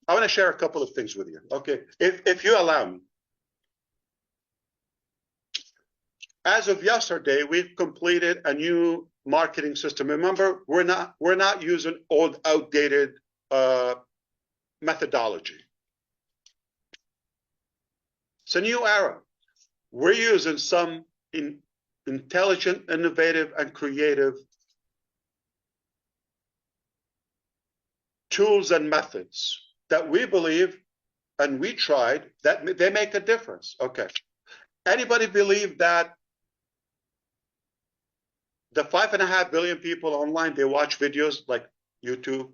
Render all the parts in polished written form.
I want to share a couple of things with you. Okay, if you allow me. As of yesterday, we've completed a new marketing system. Remember, we're not using old, outdated methodology. It's a new era. We're using some intelligent, innovative, and creative tools and methods that we believe and we tried that they make a difference. Okay. Anybody believe that the 5.5 billion people online, they watch videos like YouTube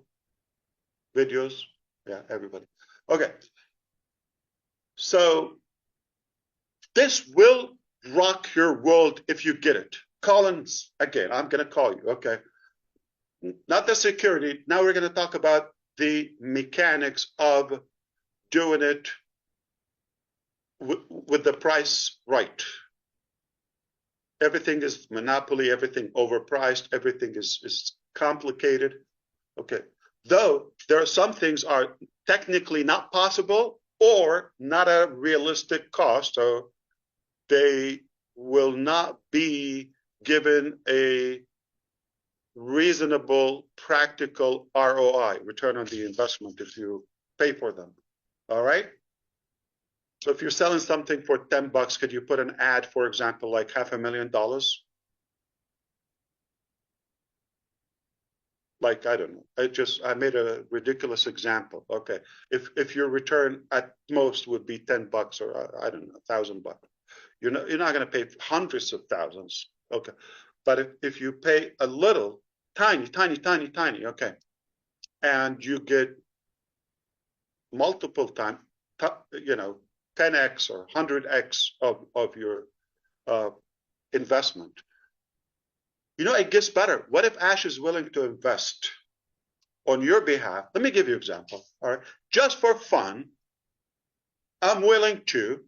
videos? Yeah, everybody. Okay. So this will rock your world if you get it. Collins, again, I'm going to call you, okay? Not the security. Now we're going to talk about the mechanics of doing it with the price right. Everything is monopoly, everything overpriced, everything is complicated. Okay. Though there are some things are technically not possible or not a realistic cost, so they will not be given a reasonable, practical ROI, return on the investment, if you pay for them. All right? So if you're selling something for $10, could you put an ad, for example, like $500,000? Like, I don't know. I made a ridiculous example. Okay. If your return at most would be $10 or I don't know, $1,000. You're not going to pay hundreds of thousands. Okay. But if you pay a little, tiny, okay, and you get multiple times, 10x or 100x of your investment. It gets better. What if Ash is willing to invest on your behalf? Let me give you an example. All right. Just for fun, I'm willing to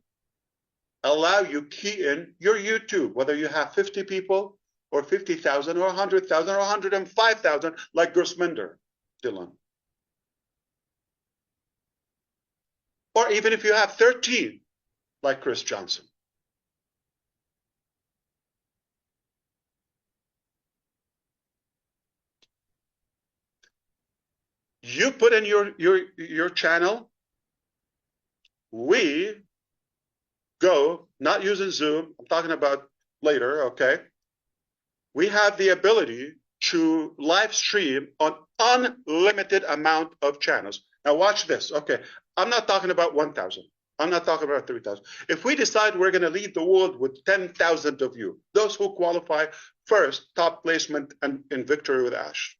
allow you key in your YouTube, whether you have 50 people or 50,000 or 100,000 or 105,000, like Gurusminder Dhillon. Or even if you have 13, like Chris Johnson. You put in your channel, we go, not using Zoom, I'm talking about later, okay? We have the ability to live stream on unlimited amount of channels. Now watch this, okay? I'm not talking about 1,000. I'm not talking about 3,000. If we decide we're going to lead the world with 10,000 of you, those who qualify first, top placement and in Victory with Ash.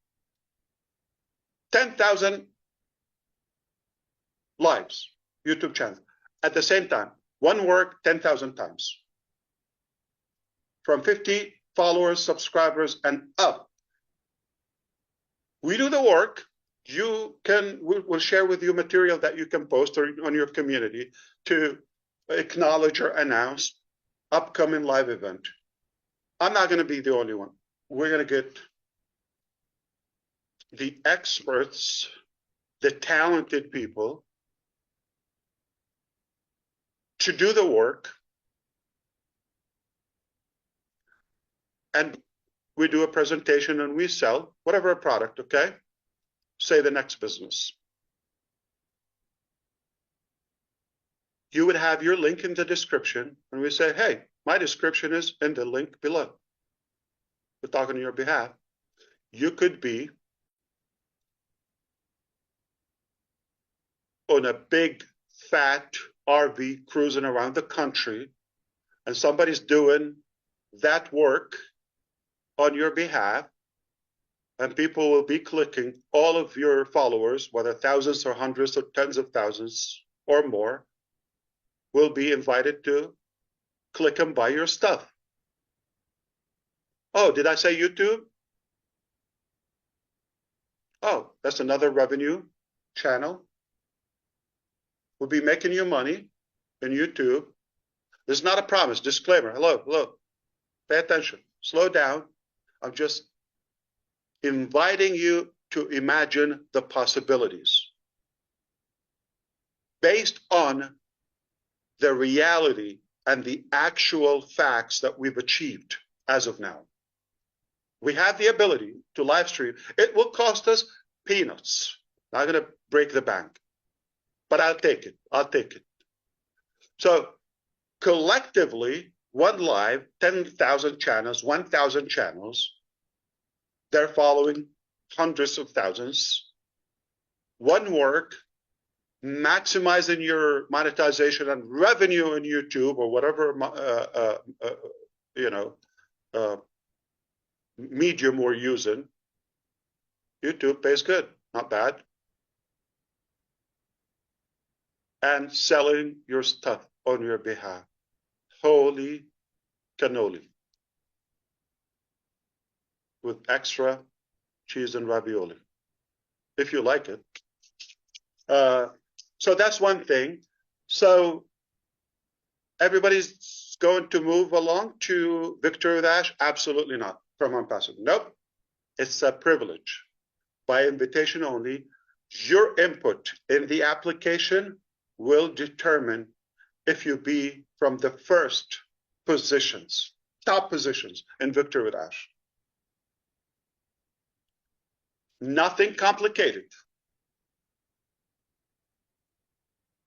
10,000 lives, YouTube channels. At the same time, one work 10,000 times. From 50 followers, subscribers, and up. We do the work. We'll share with you material that you can post or on your community to acknowledge or announce upcoming live event. I'm not going to be the only one. We're going to get the experts, the talented people to do the work. And we do a presentation and we sell whatever product, okay? Say the next business. You would have your link in the description and we say, hey, my description is in the link below. We're talking on your behalf. You could be on a big, fat RV cruising around the country and somebody's doing that work on your behalf, and people will be clicking, all of your followers, whether thousands or hundreds or tens of thousands or more, will be invited to click and buy your stuff. Oh, did I say YouTube? Oh, that's another revenue channel. We'll be making you money in YouTube. This is not a promise. Disclaimer. Hello. Pay attention. Slow down. I'm just inviting you to imagine the possibilities. based on the reality and the actual facts that we've achieved as of now. We have the ability to live stream. It will cost us peanuts. Not going to break the bank, but I'll take it. I'll take it. So collectively, one live, 10,000 channels, 1,000 channels, they're following hundreds of thousands. One work, maximizing your monetization and revenue in YouTube or whatever, medium we're using. YouTube pays good, not bad. And selling your stuff on your behalf. Holy cannoli. With extra cheese and ravioli, if you like it. So that's one thing. So everybody's going to move along to Victory with Ash? Absolutely not. From Unpassable. Nope. It's a privilege. By invitation only. Your input in the application will determine if you be from the first positions, top positions in Victory with Ash. Nothing complicated.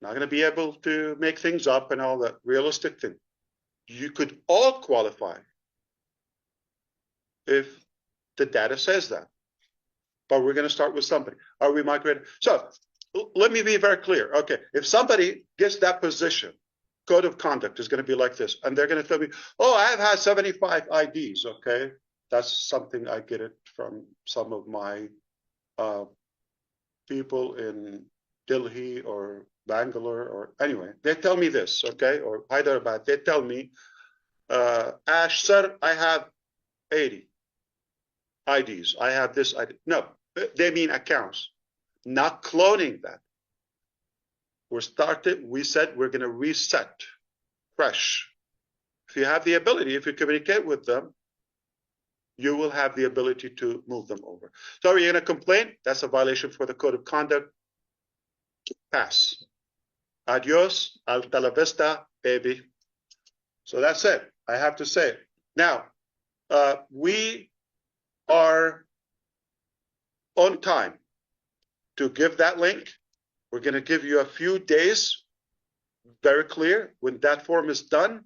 Not going to be able to make things up and all that realistic thing. You could all qualify if the data says that. But we're going to start with somebody. Are we migrated? So let me be very clear. Okay, if somebody gets that position, code of conduct is going to be like this. And they're going to tell me, oh, I've had 75 IDs. Okay, that's something I get it from some of my people in Delhi or Bangalore or anyway. They tell me this, okay, or Hyderabad. They tell me, Ash, sir, I have 80 IDs. I have this ID. No, they mean accounts, not cloning that. We said we're going to reset fresh. If you have the ability, if you communicate with them, you will have the ability to move them over. So are you going to complain? That's a violation for the code of conduct. Pass. Adios, hasta la vista, baby. So that's it. I have to say it. Now, we are on time to give that link. We're going to give you a few days, very clear. When that form is done,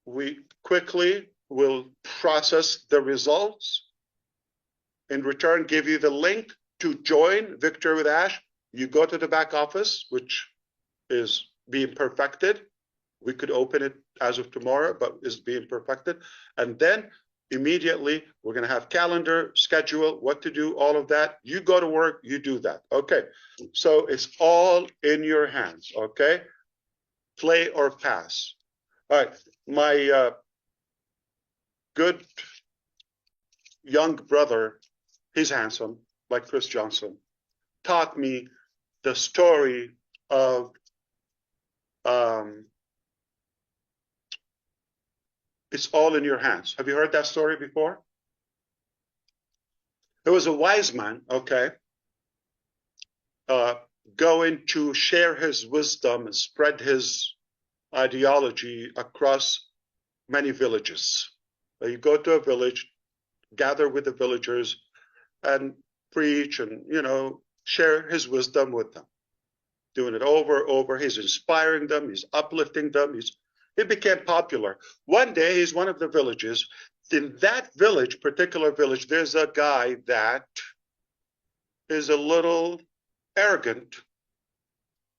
we quickly will process the results. In return, give you the link to join Victory with Ash. You go to the back office, which is being perfected. We could open it as of tomorrow, but is being perfected. And then immediately we're going to have calendar, schedule, what to do, all of that. You go to work, you do that. Okay. So it's all in your hands. Okay. Play or pass. All right. My good young brother, he's handsome, like Chris Johnson, taught me the story of it's all in your hands. Have you heard that story before? There was a wise man, okay, going to share his wisdom and spread his ideology across many villages. You go to a village, gather with the villagers, and preach and, share his wisdom with them. Doing it over. He's inspiring them. He's uplifting them. He became popular. One day, he's one of the villages. In that village, particular village, there's a guy that is a little arrogant.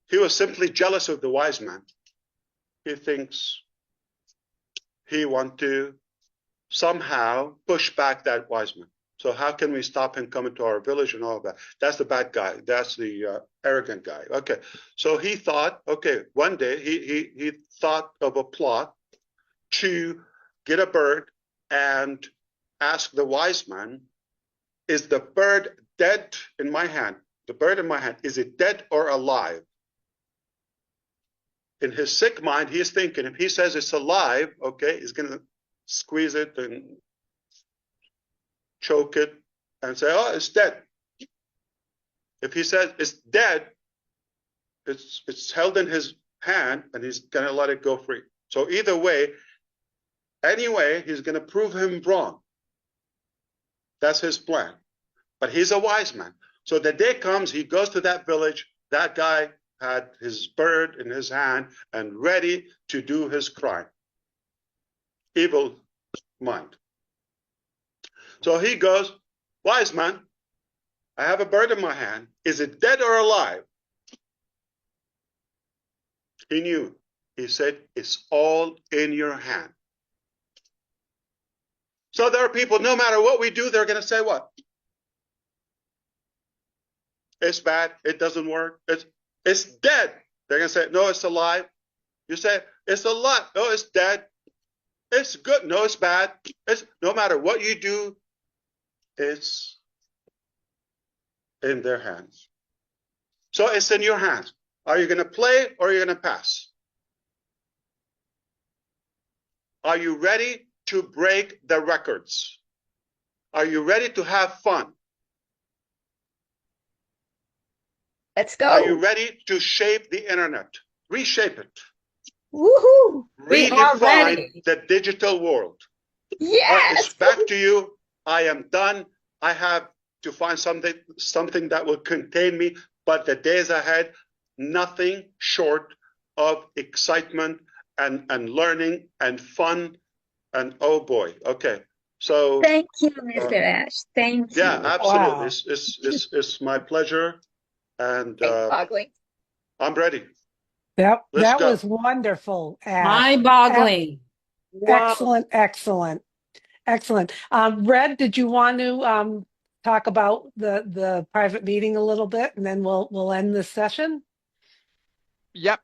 He was simply jealous of the wise man. He thinks he wants to somehow push back that wise man. So how can we stop him coming to our village and all of that? That's the bad guy. That's the arrogant guy. Okay. So he thought, okay, one day he thought of a plot to get a bird and ask the wise man, is the bird dead in my hand? The bird in my hand, is it dead or alive? In his sick mind, he's thinking, if he says it's alive, okay, he's going to squeeze it and choke it and say, oh, it's dead. If he says it's dead, it's held in his hand, and he's gonna let it go free. So either way, anyway, he's gonna prove him wrong. That's his plan. But he's a wise man. So the day comes, he goes to that village. That guy had his bird in his hand and ready to do his crime. Evil mind. So he goes, wise man, I have a bird in my hand. Is it dead or alive? He knew. He said, it's all in your hand. So there are people, no matter what we do, they're going to say what? It's bad. It doesn't work. It's dead. They're going to say, no, it's alive. You say, it's alive. No, it's dead. It's good. No, it's bad. It's no matter what you do, it's in their hands. So it's in your hands. Are you going to play or are you going to pass? Are you ready to break the records? Are you ready to have fun? Let's go. Are you ready to shape the internet? Reshape it. Woohoo! We are Redefine ready. the digital world. Yes. It's back to you. I am done. I have to find something that will contain me. But the days ahead, nothing short of excitement and learning and fun. And oh boy, okay. So Thank you, Mr. Ash. Thank you. yeah, absolutely. Wow. It's my pleasure, and Mind-boggling. I'm ready. That Let's go. was wonderful, Ash. Mind-boggling. Wow. Excellent. Red, did you want to talk about the private meeting a little bit, and then we'll end this session? Yep.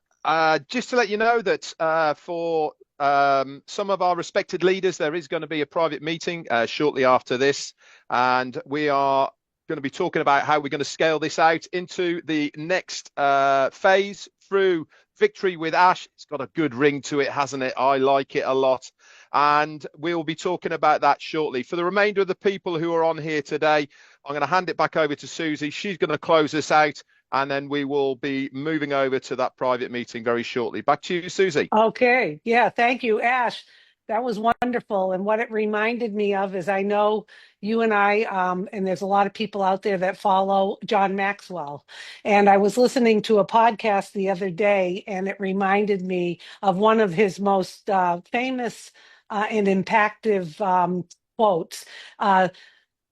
Just to let you know that for some of our respected leaders, there is going to be a private meeting shortly after this, and we are going to be talking about how we're going to scale this out into the next phase through Victory with Ash. It's got a good ring to it, hasn't it? I like it a lot. And we'll be talking about that shortly. For the remainder of the people who are on here today, I'm going to hand it back over to Susie. She's going to close this out, and then we will be moving over to that private meeting very shortly. Back to you, Susie. Okay. Yeah, thank you, Ash. That was wonderful. And what it reminded me of is I know you and I, and there's a lot of people out there that follow John Maxwell. And I was listening to a podcast the other day, and it reminded me of one of his most famous and impactful quotes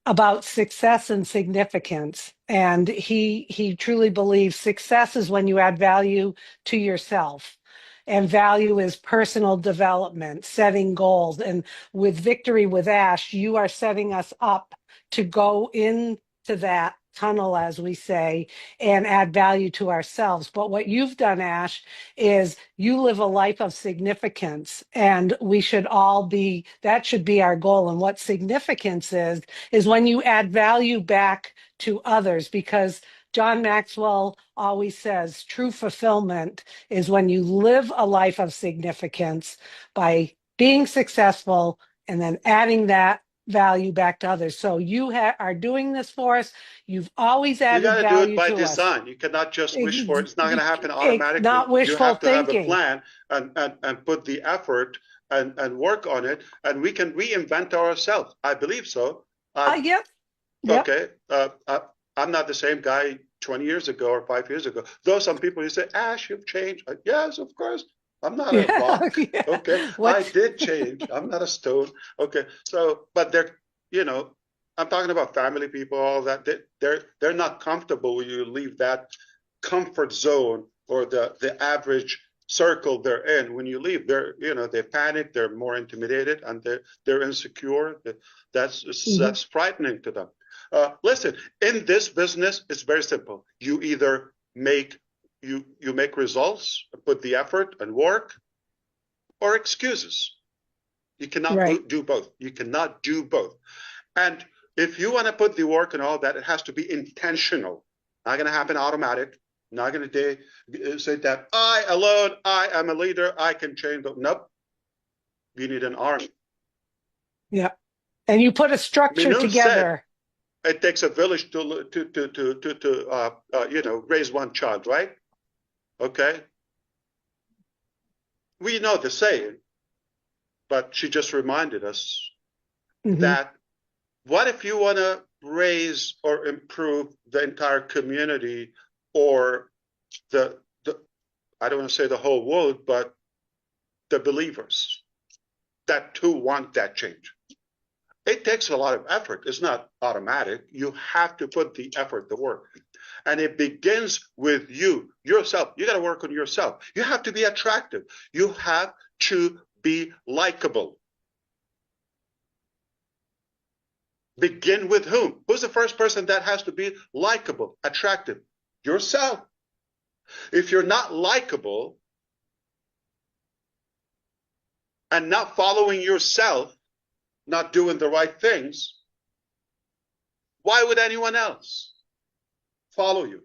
about success and significance. And he truly believes success is when you add value to yourself. And value is personal development, setting goals. And with Victory with Ash, you are setting us up to go into that tunnel, as we say, and add value to ourselves. But what you've done, Ash, is you live a life of significance, and we should all be, that should be our goal. And what significance is when you add value back to others, because John Maxwell always says true fulfillment is when you live a life of significance by being successful and then adding that value back to others. So you are doing this for us. You've always You added got to do value it by to us. design. You cannot just wish for it. It's not going to happen It's automatically. not You wishful have to have a thinking. plan and put the effort and work on it, and we can reinvent ourselves. I believe so. Yep. Okay. I'm not the same guy 20 years ago or 5 years ago. Though some people, you say, Ash, you've changed. Yes, of course. I'm not a rock. Yeah. Okay. I did change. I'm not a stone. Okay. So, but they're, I'm talking about family people, all that. They're not comfortable when you leave that comfort zone or the average circle they're in. When you leave, they panic, they're more intimidated, and they're insecure. That's frightening to them. Listen, in this business, it's very simple. You either make results, put the effort and work, or excuses. You cannot do both. You cannot do both. And if you want to put the work and all that, it has to be intentional. Not going to happen automatic. Not going to say that I alone, I am a leader, I can change. Nope. You need an army. Yeah. And you put a structure together. It takes a village to raise one child, right? Okay? We know the saying, but she just reminded us Mhm. that what if you want to raise or improve the entire community or the I don't want to say the whole world, but the believers that too want that change. It takes a lot of effort. It's not automatic. You have to put the effort, the work. And it begins with you, yourself. You got to work on yourself. You have to be attractive. You have to be likable. Begin with whom? Who's the first person that has to be likable, attractive? Yourself. If you're not likable and not following yourself, not doing the right things, why would anyone else follow you?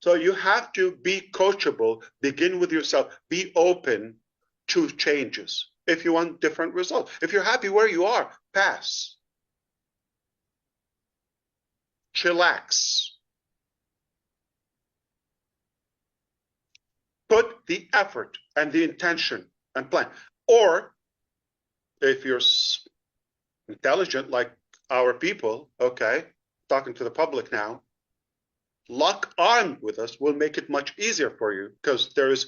So you have to be coachable, begin with yourself, be open to changes if you want different results. If you're happy where you are, pass. Chillax. Put the effort and the intention and plan. Or if you're intelligent like our people, okay, talking to the public now, lock arm with us will make it much easier for you because there's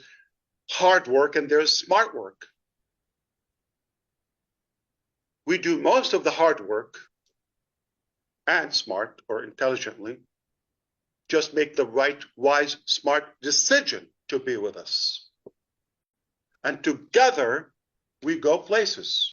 hard work and there's smart work. We do most of the hard work and smart or intelligently. Just make the right, wise, smart decision to be with us. And together we go places.